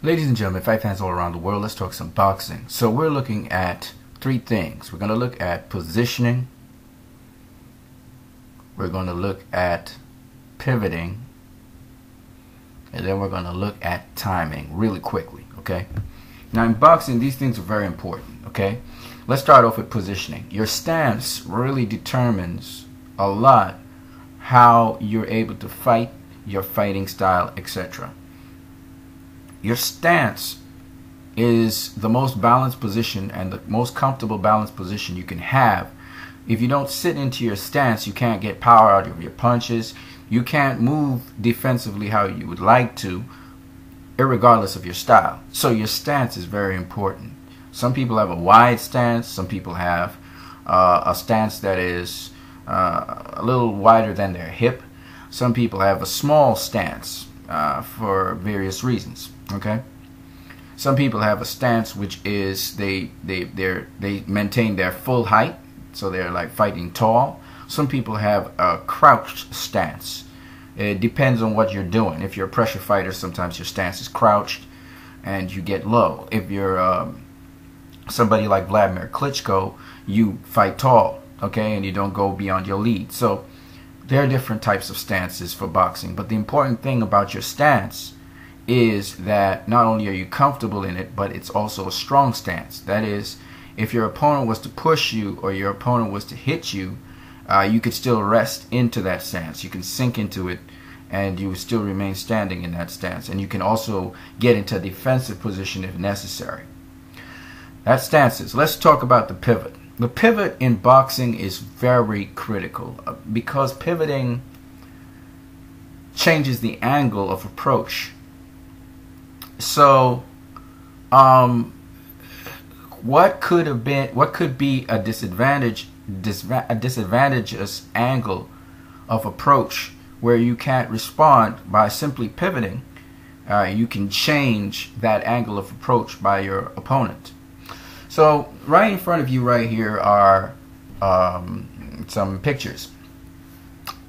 Ladies and gentlemen, fight fans all around the world, let's talk some boxing. So we're looking at three things. We're going to look at positioning. We're going to look at pivoting. And then we're going to look at timing really quickly, okay? Now in boxing, these things are very important, okay? Let's start off with positioning. Your stance really determines a lot how you're able to fight, your fighting style, etc. Your stance is the most balanced position and the most comfortable balanced position you can have. If you don't sit into your stance, you can't get power out of your punches. You can't move defensively how you would like to, irregardless of your style. So your stance is very important. Some people have a wide stance. Some people have a stance that is a little wider than their hip. Some people have a small stance for various reasons. Okay. Some people have a stance which is they maintain their full height, so they're like fighting tall. Some people have a crouched stance. It depends on what you're doing. If you're a pressure fighter, sometimes your stance is crouched and you get low. If you're somebody like Vladimir Klitschko, you fight tall, okay, and you don't go beyond your lead. So there are different types of stances for boxing, but the important thing about your stance is that not only are you comfortable in it, but it's also a strong stance. That is, if your opponent was to push you or your opponent was to hit you, you could still rest into that stance. You can sink into it and you still remain standing in that stance. And you can also get into a defensive position if necessary. That's stances. Let's talk about the pivot. The pivot in boxing is very critical because pivoting changes the angle of approach. So, what could be a disadvantageous angle of approach where you can't respond by simply pivoting? You can change that angle of approach by your opponent. So, right in front of you right here are some pictures.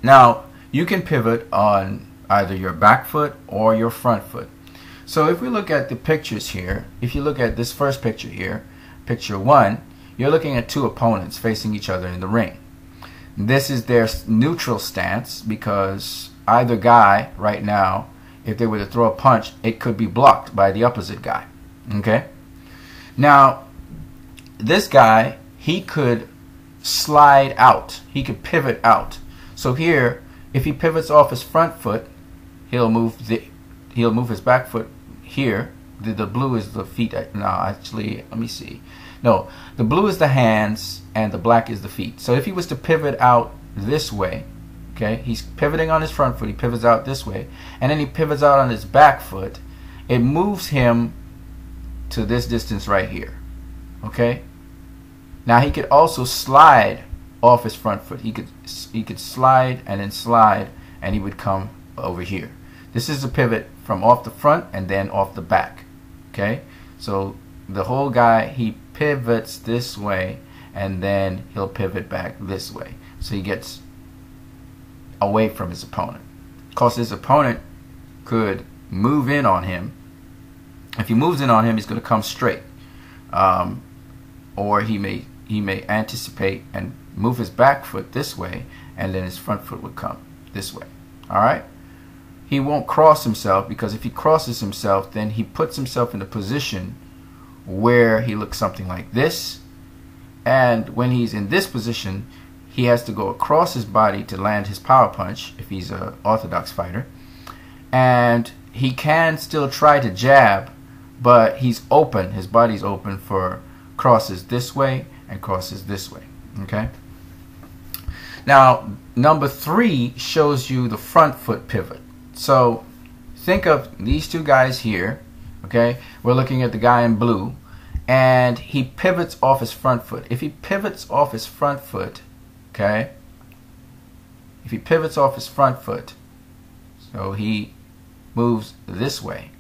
Now, you can pivot on either your back foot or your front foot. So if we look at the pictures here, if you look at this first picture here, picture 1, you're looking at two opponents facing each other in the ring. This is their neutral stance because either guy right now, if they were to throw a punch, it could be blocked by the opposite guy. Okay? Now, this guy, he could slide out. He could pivot out. So here, if he pivots off his front foot, he'll move his back foot here. The blue is the feet. No, actually, let me see. No, the blue is the hands and the black is the feet. So if he was to pivot out this way, okay, he's pivoting on his front foot, he pivots out this way, and then he pivots out on his back foot, it moves him to this distance right here. Okay? Now he could also slide off his front foot. He could slide and then slide and he would come over here. This is a pivot from off the front and then off the back. Okay? So the whole guy, he pivots this way and then he'll pivot back this way. So he gets away from his opponent. Because his opponent could move in on him. If he moves in on him, he's going to come straight. Or he may anticipate and move his back foot this way and then his front foot would come this way. Alright? He won't cross himself because if he crosses himself, then he puts himself in a position where he looks something like this. And when he's in this position, he has to go across his body to land his power punch if he's an orthodox fighter. And he can still try to jab, but he's open. His body's open for crosses this way and crosses this way. Okay? Now, number 3 shows you the front foot pivot. So think of these two guys here, okay? We're looking at the guy in blue, and he pivots off his front foot. If he pivots off his front foot, okay? If he pivots off his front foot, so he moves this way.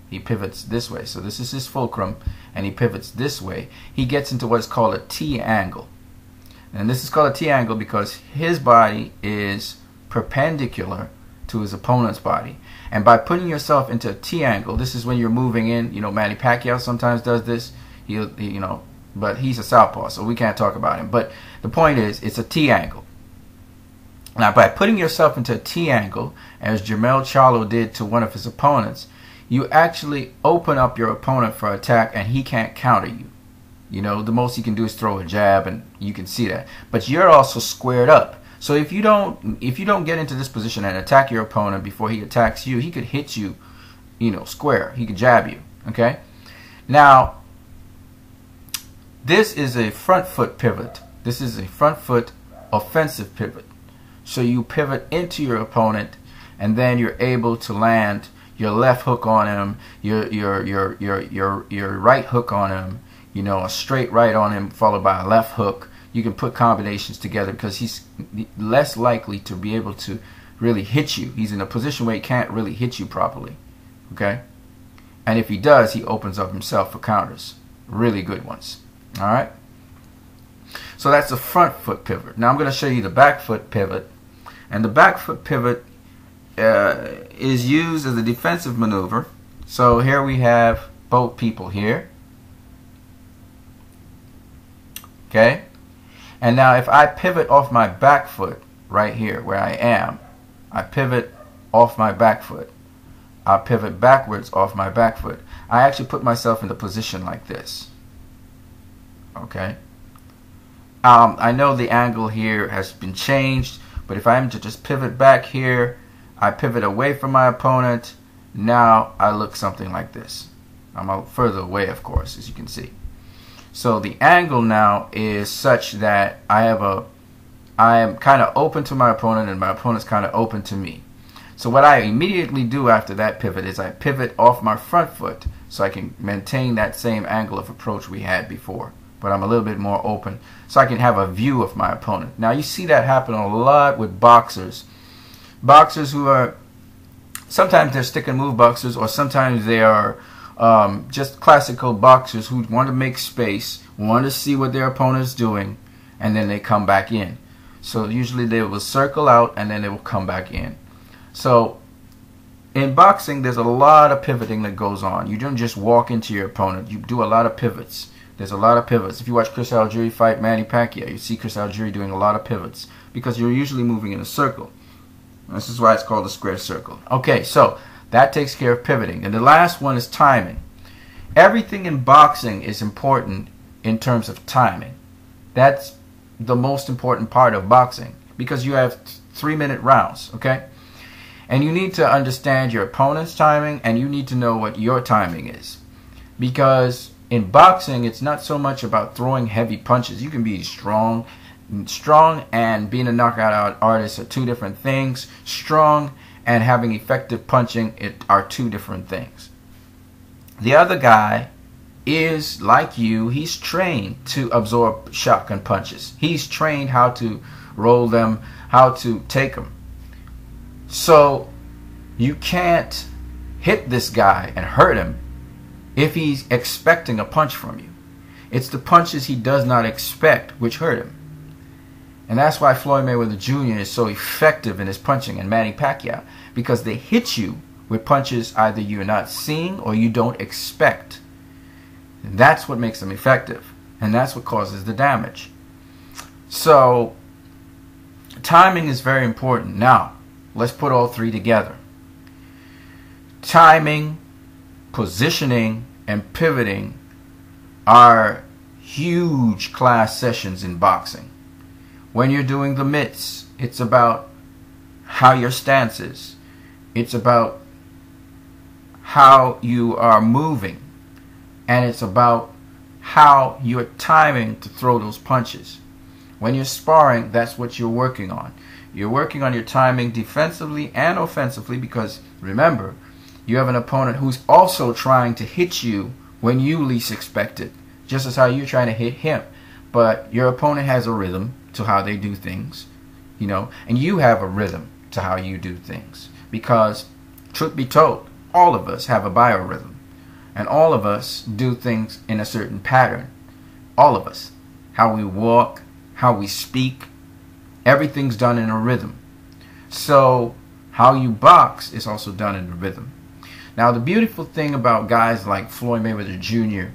He pivots this way. So this is his fulcrum, and he pivots this way. He gets into what's called a T angle. And this is called a T angle because his body is perpendicular to his opponent's body. And by putting yourself into a T angle, this is when you're moving in. You know, Manny Pacquiao sometimes does this. You know, but he's a southpaw, so we can't talk about him. But the point is, it's a T angle. Now, by putting yourself into a T angle, as Jermell Charlo did to one of his opponents, you actually open up your opponent for attack, and he can't counter you. You know, the most he can do is throw a jab, and you can see that. But you're also squared up. So if you don't get into this position and attack your opponent before he attacks you, he could hit you, you know, square. He could jab you. Okay. Now, this is a front foot pivot. This is a front foot offensive pivot. So you pivot into your opponent, and then you're able to land your left hook on him, your right hook on him, you know, a straight right on him followed by a left hook. You can put combinations together because he's less likely to be able to really hit you. He's in a position where he can't really hit you properly. Okay? And if he does, he opens up himself for counters. Really good ones. All right? So that's the front foot pivot. Now I'm going to show you the back foot pivot. And the back foot pivot is used as a defensive maneuver. So here we have both people here. Okay? And now if I pivot off my back foot right here where I am, I pivot off my back foot. I'll pivot backwards off my back foot. I actually put myself in a position like this. Okay? I know the angle here has been changed, but if I am to just pivot back here, I pivot away from my opponent. Now I look something like this. I'm a further away, of course, as you can see. So the angle now is such that I am kind of open to my opponent, and my opponent's kind of open to me. So what I immediately do after that pivot is I pivot off my front foot so I can maintain that same angle of approach we had before. But I'm a little bit more open so I can have a view of my opponent. Now you see that happen a lot with boxers. Boxers who are, sometimes they're stick and move boxers, or sometimes they are just classical boxers who want to make space, want to see what their opponent is doing, and then they come back in. So usually they will circle out and then they will come back in. So in boxing, there's a lot of pivoting that goes on. You don't just walk into your opponent. You do a lot of pivots. There's a lot of pivots. If you watch Chris Algieri fight Manny Pacquiao, you see Chris Algieri doing a lot of pivots because you're usually moving in a circle. This is why it's called a square circle. Okay, so that takes care of pivoting. And the last one is timing. Everything in boxing is important in terms of timing. That's the most important part of boxing because you have 3-minute rounds, okay? And you need to understand your opponent's timing, and you need to know what your timing is. Because in boxing, it's not so much about throwing heavy punches. You can be strong and being a knockout artist are two different things. Strong and having effective punching are two different things. The other guy is like you. He's trained to absorb shotgun punches. He's trained how to roll them, how to take them. So you can't hit this guy and hurt him if he's expecting a punch from you. It's the punches he does not expect which hurt him. And that's why Floyd Mayweather Jr. is so effective in his punching, and Manny Pacquiao, because they hit you with punches either you're not seeing or you don't expect. And that's what makes them effective, and that's what causes the damage. So timing is very important. Now let's put all three together. Timing, positioning, and pivoting are huge class sessions in boxing. When you're doing the mitts, it's about how your stance is. It's about how you are moving. And it's about how you're timing to throw those punches. When you're sparring, that's what you're working on. You're working on your timing defensively and offensively because, remember, you have an opponent who's also trying to hit you when you least expect it, just as how you're trying to hit him. But your opponent has a rhythm to how they do things, you know, and you have a rhythm to how you do things. Because, truth be told, all of us have a biorhythm, and all of us do things in a certain pattern. All of us. How we walk, how we speak, everything's done in a rhythm. So how you box is also done in the rhythm. Now, the beautiful thing about guys like Floyd Mayweather Jr.,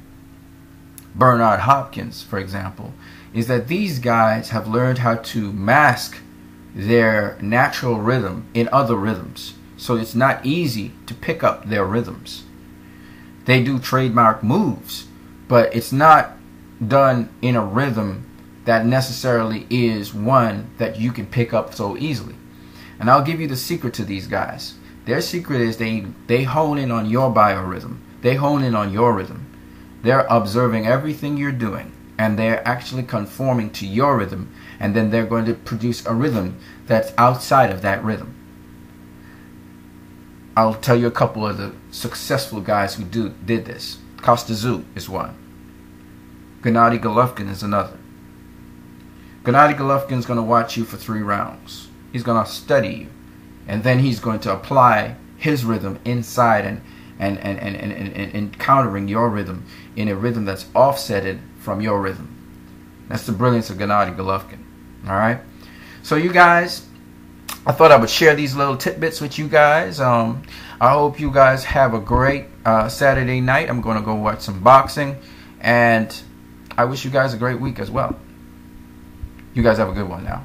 Bernard Hopkins, for example, is that these guys have learned how to mask their natural rhythm in other rhythms. So it's not easy to pick up their rhythms. They do trademark moves, but it's not done in a rhythm that necessarily is one that you can pick up so easily. And I'll give you the secret to these guys. Their secret is they hone in on your biorhythm. They hone in on your rhythm. They're observing everything you're doing, and they're actually conforming to your rhythm, and then they're going to produce a rhythm that's outside of that rhythm. I'll tell you a couple of the successful guys who did this. Kostya Tszyu is one. Gennady Golovkin is another. Gennady Golovkin is going to watch you for 3 rounds. He's going to study you, and then he's going to apply his rhythm inside and countering your rhythm in a rhythm that's offsetted from your rhythm. That's the brilliance of Gennady Golovkin. All right. So you guys, I thought I would share these little tidbits with you guys. I hope you guys have a great Saturday night. I'm going to go watch some boxing, and I wish you guys a great week as well. You guys have a good one now.